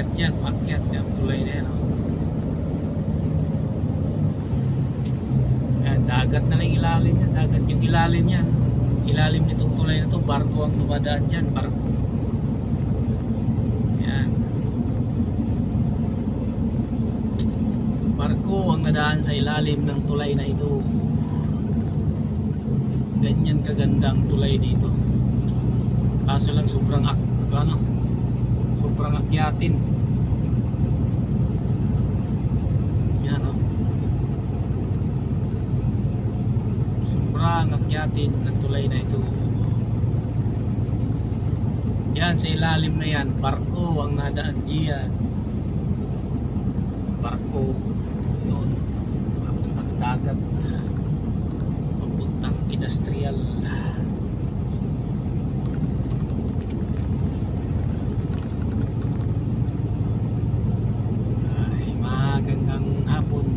Paakyat yan, tulay na yan. Yan, dagat na lang ilalim yan. Dagat yung ilalim yan. Ilalim nitong tulay na to, barko ang tumadaan dyan. Barko. Yan. Barko ang nadaan sa ilalim ng tulay na ito. Ganyan kagandang tulay dito. Kaso lang sobrang akyatin. Yan o. Sobrang akyatin ng tulay na ito. Yan sa ilalim na yan, barko ang nadaan diyan. Barko yun, papuntang dagat, papuntang industrial.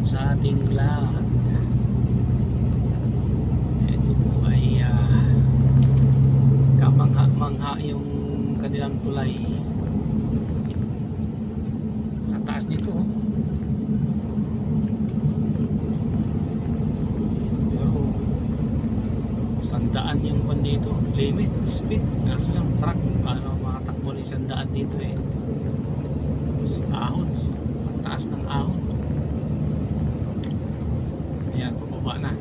Sa ating lahat. Ito po ay kamangha-mangha yung kanilang tulay. Ang taas nito pero 100 yung pan dito limit speed, kasi lang truck paano makatakbo ng 100 dito ahon, ang taas ng ahon. Ayan, pababa na.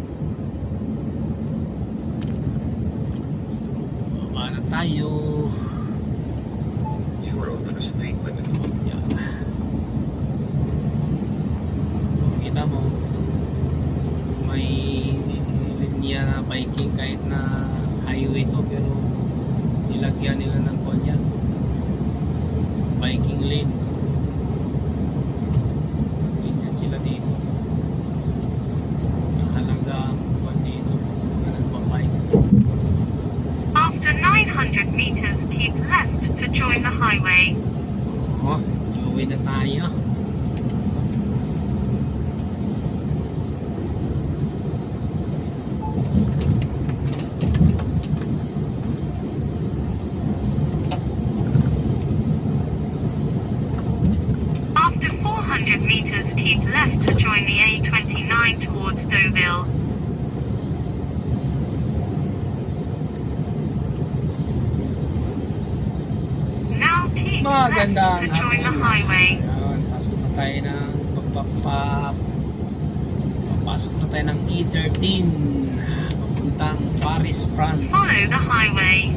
Pababa na tayo. You are over the speed limit. Ayan. Kita mo, may linya na biking kahit na highway to, pero nilagyan nila ng kanya. Biking lane. Ganyan sila dito. After 900 meters, keep left to join the highway. Join na tayo. After 400 meters, keep left to join the A29 towards Deauville. Magandang to join the highway. Pasok na tayo ng papasok na tayo ng E13 papuntang Paris, France. Follow the highway.